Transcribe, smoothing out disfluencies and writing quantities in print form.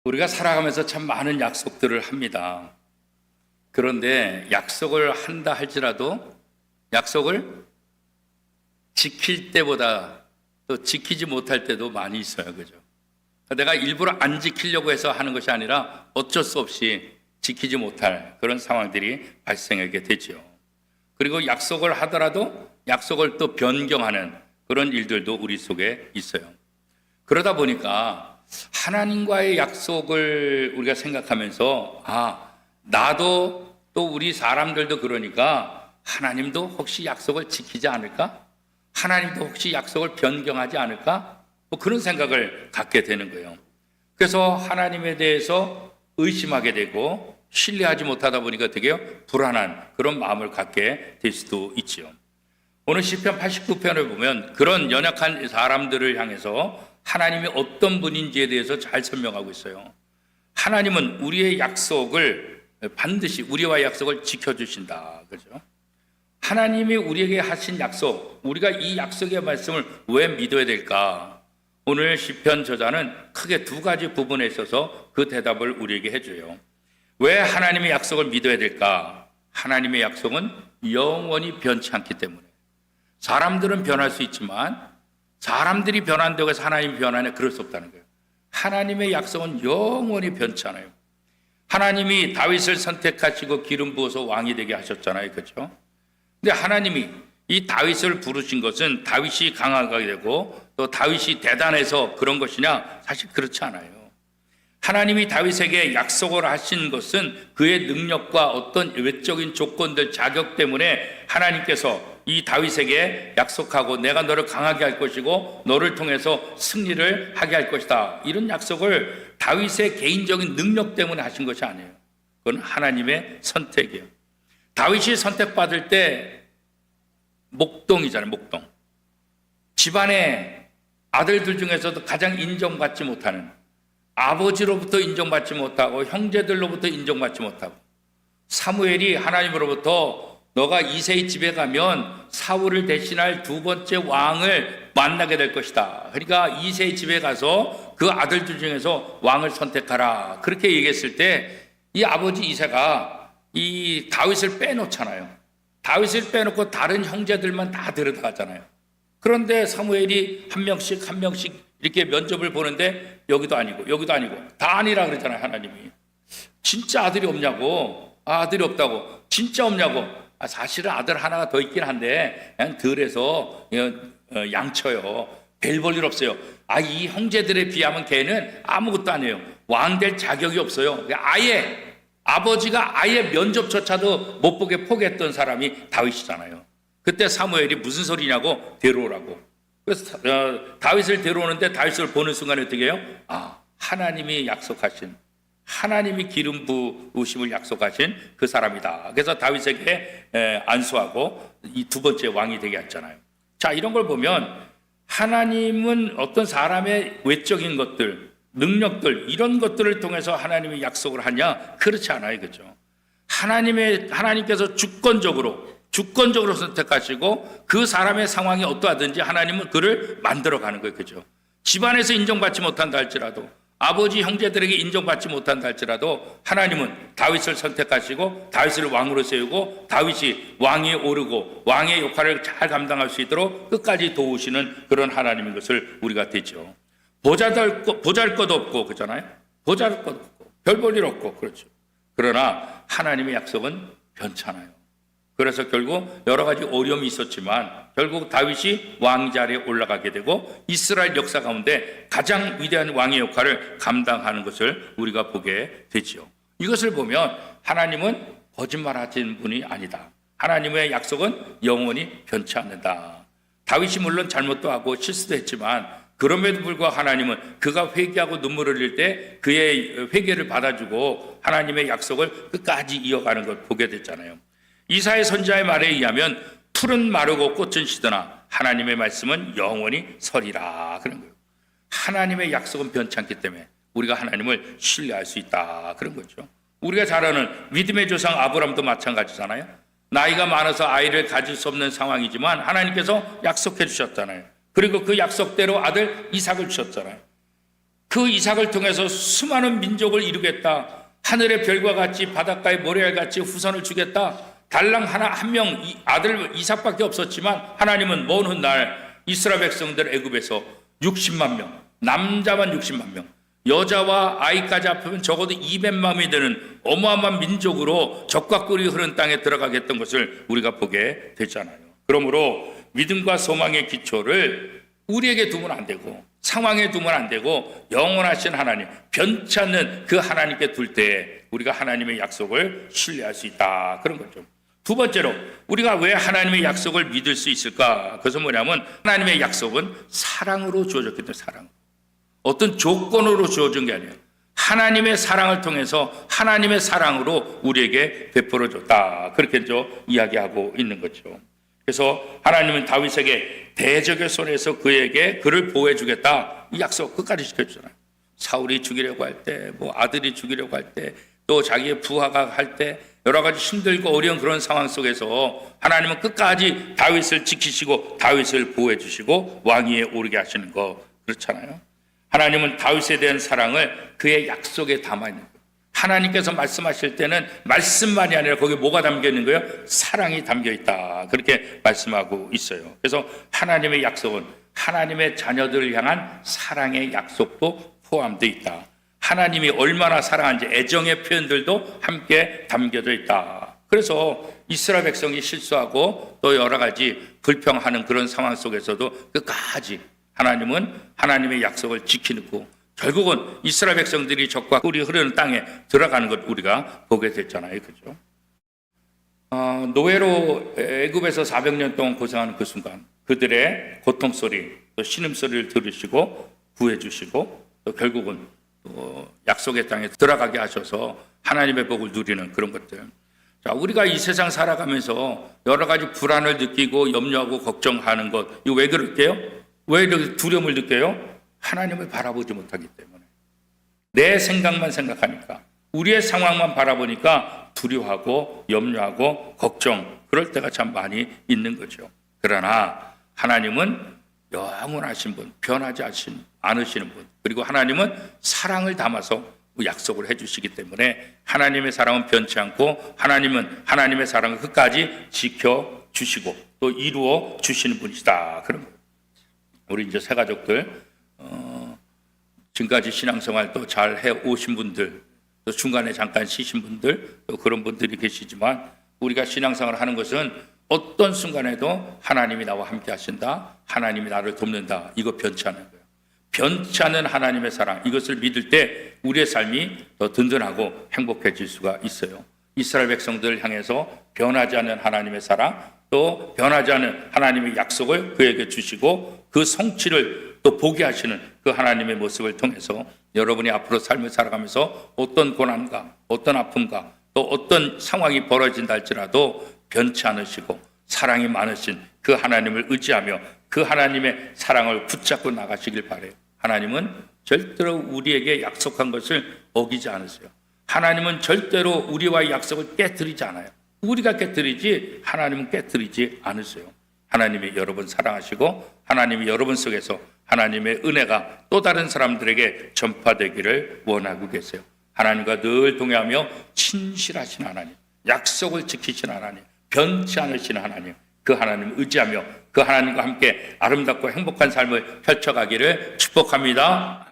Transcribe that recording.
우리가 살아가면서 참 많은 약속들을 합니다. 그런데 약속을 한다 할지라도 약속을 지킬 때보다 또 지키지 못할 때도 많이 있어요. 그죠? 내가 일부러 안 지키려고 해서 하는 것이 아니라 어쩔 수 없이 지키지 못할 그런 상황들이 발생하게 되죠. 그리고 약속을 하더라도 약속을 또 변경하는 그런 일들도 우리 속에 있어요. 그러다 보니까 하나님과의 약속을 우리가 생각하면서 나도 또 우리 사람들도 그러니까 하나님도 혹시 약속을 지키지 않을까? 하나님도 혹시 약속을 변경하지 않을까? 뭐 그런 생각을 갖게 되는 거예요. 그래서 하나님에 대해서 의심하게 되고 신뢰하지 못하다 보니까 되게 불안한 그런 마음을 갖게 될 수도 있지요. 오늘 시편 89편을 보면 그런 연약한 사람들을 향해서 하나님이 어떤 분인지에 대해서 잘 설명하고 있어요. 하나님은 우리의 약속을 반드시 우리와 약속을 지켜주신다. 그죠? 하나님이 우리에게 하신 약속, 우리가 이 약속의 말씀을 왜 믿어야 될까? 오늘 시편 저자는 크게 두 가지 부분에 있어서 그 대답을 우리에게 해줘요. 왜 하나님의 약속을 믿어야 될까? 하나님의 약속은 영원히 변치 않기 때문에. 사람들은 변할 수 있지만 사람들이 변한다고 해서 하나님이 변하냐? 그럴 수 없다는 거예요. 하나님의 약속은 영원히 변치 않아요. 하나님이 다윗을 선택하시고 기름 부어서 왕이 되게 하셨잖아요. 그렇죠? 근데 하나님이 이 다윗을 부르신 것은 다윗이 강하게 되고 또 다윗이 대단해서 그런 것이냐? 사실 그렇지 않아요. 하나님이 다윗에게 약속을 하신 것은 그의 능력과 어떤 외적인 조건들, 자격 때문에 하나님께서 이 다윗에게 약속하고 내가 너를 강하게 할 것이고 너를 통해서 승리를 하게 할 것이다. 이런 약속을 다윗의 개인적인 능력 때문에 하신 것이 아니에요. 그건 하나님의 선택이에요. 다윗이 선택받을 때 목동이잖아요. 목동. 집안의 아들들 중에서도 가장 인정받지 못하는, 아버지로부터 인정받지 못하고 형제들로부터 인정받지 못하고, 사무엘이 하나님으로부터 너가 이새의 집에 가면 사울을 대신할 두 번째 왕을 만나게 될 것이다. 그러니까 이새의 집에 가서 그 아들들 중에서 왕을 선택하라. 그렇게 얘기했을 때 이 아버지 이새가 이 다윗을 빼놓잖아요. 다윗을 빼놓고 다른 형제들만 다 데려다가잖아요. 그런데 사무엘이 한 명씩 한 명씩 이렇게 면접을 보는데 여기도 아니고 여기도 아니고 다 아니라 그러잖아요. 하나님이. 진짜 아들이 없냐고. 아들이 없다고. 진짜 없냐고. 사실은 아들 하나가 더 있긴 한데 그냥 덜해서 양쳐요. 별 볼 일 없어요. 이 형제들에 비하면 걔는 아무것도 아니에요. 왕 될 자격이 없어요. 아예 아버지가 아예 면접조차도 못 보게 포기했던 사람이 다윗이잖아요. 그때 사무엘이 무슨 소리냐고 데려오라고. 그래서 다윗을 데려오는데 다윗을 보는 순간에 어떻게 해요? 하나님이 약속하신, 하나님이 기름 부으심을 약속하신 그 사람이다. 그래서 다윗에게 안수하고 이 두 번째 왕이 되게 했잖아요. 자, 이런 걸 보면 하나님은 어떤 사람의 외적인 것들, 능력들, 이런 것들을 통해서 하나님이 약속을 하냐? 그렇지 않아요. 그죠? 하나님께서 주권적으로 선택하시고 그 사람의 상황이 어떠하든지 하나님은 그를 만들어가는 거예요. 그죠? 집안에서 인정받지 못한다 할지라도, 아버지 형제들에게 인정받지 못한다 할지라도 하나님은 다윗을 선택하시고 다윗을 왕으로 세우고 다윗이 왕위에 오르고 왕의 역할을 잘 감당할 수 있도록 끝까지 도우시는 그런 하나님인 것을 우리가 되죠. 보잘것 없고, 그렇잖아요? 보잘것 없고 별 볼 일 없고, 그렇죠. 그러나 하나님의 약속은 변찮아요. 그래서 결국 여러 가지 어려움이 있었지만 결국 다윗이 왕 자리에 올라가게 되고 이스라엘 역사 가운데 가장 위대한 왕의 역할을 감당하는 것을 우리가 보게 되지요. 이것을 보면 하나님은 거짓말하신 분이 아니다. 하나님의 약속은 영원히 변치 않는다. 다윗이 물론 잘못도 하고 실수도 했지만 그럼에도 불구하고 하나님은 그가 회개하고 눈물을 흘릴 때 그의 회개를 받아주고 하나님의 약속을 끝까지 이어가는 걸 보게 됐잖아요. 이사야 선지자의 말에 의하면 풀은 마르고 꽃은 시드나 하나님의 말씀은 영원히 서리라. 그런 거예요. 하나님의 약속은 변치 않기 때문에 우리가 하나님을 신뢰할 수 있다. 그런 거죠. 우리가 잘 아는 믿음의 조상 아브라함도 마찬가지잖아요. 나이가 많아서 아이를 가질 수 없는 상황이지만 하나님께서 약속해 주셨잖아요. 그리고 그 약속대로 아들 이삭을 주셨잖아요. 그 이삭을 통해서 수많은 민족을 이루겠다. 하늘의 별과 같이 바닷가의 모래알같이 후손을 주겠다. 달랑 한 명 아들 이삭밖에 없었지만 하나님은 먼 훗날 이스라엘 백성들 애굽에서 60만 명, 남자만 60만 명, 여자와 아이까지 합하면 적어도 200만이 되는 어마어마한 민족으로 적과 꿀이 흐르는 땅에 들어가겠던 것을 우리가 보게 됐잖아요. 그러므로 믿음과 소망의 기초를 우리에게 두면 안 되고 상황에 두면 안 되고 영원하신 하나님, 변치 않는 그 하나님께 둘 때 우리가 하나님의 약속을 신뢰할 수 있다. 그런 거죠. 두 번째로 우리가 왜 하나님의 약속을 믿을 수 있을까? 그것은 뭐냐면 하나님의 약속은 사랑으로 주어졌기 때문에 사랑. 어떤 조건으로 주어진 게 아니에요. 하나님의 사랑을 통해서 하나님의 사랑으로 우리에게 베풀어 줬다. 그렇게 이야기하고 있는 거죠. 그래서 하나님은 다윗에게 대적의 손에서 그를 보호해 주겠다. 이 약속 끝까지 지켜주잖아요. 사울이 죽이려고 할 때, 아들이 죽이려고 할 때, 또 자기의 부하가 할 때 여러 가지 힘들고 어려운 그런 상황 속에서 하나님은 끝까지 다윗을 지키시고 다윗을 보호해 주시고 왕위에 오르게 하시는 거 그렇잖아요. 하나님은 다윗에 대한 사랑을 그의 약속에 담아 있는 거예요. 하나님께서 말씀하실 때는 말씀만이 아니라 거기에 뭐가 담겨 있는 거예요? 사랑이 담겨 있다. 그렇게 말씀하고 있어요. 그래서 하나님의 약속은 하나님의 자녀들을 향한 사랑의 약속도 포함되어 있다. 하나님이 얼마나 사랑한지 애정의 표현들도 함께 담겨져 있다. 그래서 이스라엘 백성이 실수하고 또 여러 가지 불평하는 그런 상황 속에서도 끝까지 하나님은 하나님의 약속을 지키고 결국은 이스라엘 백성들이 적과 꿀이 흐르는 땅에 들어가는 것 우리가 보게 됐잖아요. 그죠? 노예로 애굽에서 400년 동안 고생하는 그 순간 그들의 고통 소리, 또 신음소리를 들으시고 구해 주시고 또 결국은 또 약속의 땅에 들어가게 하셔서 하나님의 복을 누리는 그런 것들. 자, 우리가 이 세상 살아가면서 여러 가지 불안을 느끼고 염려하고 걱정하는 것, 이거 왜 그럴게요? 왜 이렇게 두려움을 느껴요? 하나님을 바라보지 못하기 때문에. 내 생각만 생각하니까, 우리의 상황만 바라보니까 두려워하고 염려하고 걱정, 그럴 때가 참 많이 있는 거죠. 그러나 하나님은 영원하신 분, 변하지 않으시는 분, 그리고 하나님은 사랑을 담아서 약속을 해주시기 때문에 하나님의 사랑은 변치 않고 하나님은 하나님의 사랑을 끝까지 지켜주시고 또 이루어 주시는 분이시다. 그런 거예요. 우리 이제 새 가족들 지금까지 신앙생활 또 잘 해오신 분들, 또 중간에 잠깐 쉬신 분들, 또 그런 분들이 계시지만 우리가 신앙생활을 하는 것은 어떤 순간에도 하나님이 나와 함께 하신다, 하나님이 나를 돕는다, 이거 변치 않는 거예요. 변치 않는 하나님의 사랑, 이것을 믿을 때 우리의 삶이 더 든든하고 행복해질 수가 있어요. 이스라엘 백성들을 향해서 변하지 않는 하나님의 사랑, 또 변하지 않는 하나님의 약속을 그에게 주시고 그 성취를 또 보게 하시는 그 하나님의 모습을 통해서 여러분이 앞으로 삶을 살아가면서 어떤 고난과 어떤 아픔과 또 어떤 상황이 벌어진다 할지라도 변치 않으시고 사랑이 많으신 그 하나님을 의지하며 그 하나님의 사랑을 붙잡고 나가시길 바라요. 하나님은 절대로 우리에게 약속한 것을 어기지 않으세요. 하나님은 절대로 우리와의 약속을 깨뜨리지 않아요. 우리가 깨뜨리지 하나님은 깨뜨리지 않으세요. 하나님이 여러분 사랑하시고 하나님이 여러분 속에서 하나님의 은혜가 또 다른 사람들에게 전파되기를 원하고 계세요. 하나님과 늘 동행하며 친실하신 하나님, 약속을 지키신 하나님, 변치 않으신 하나님, 그 하나님을 의지하며 그 하나님과 함께 아름답고 행복한 삶을 펼쳐가기를 축복합니다.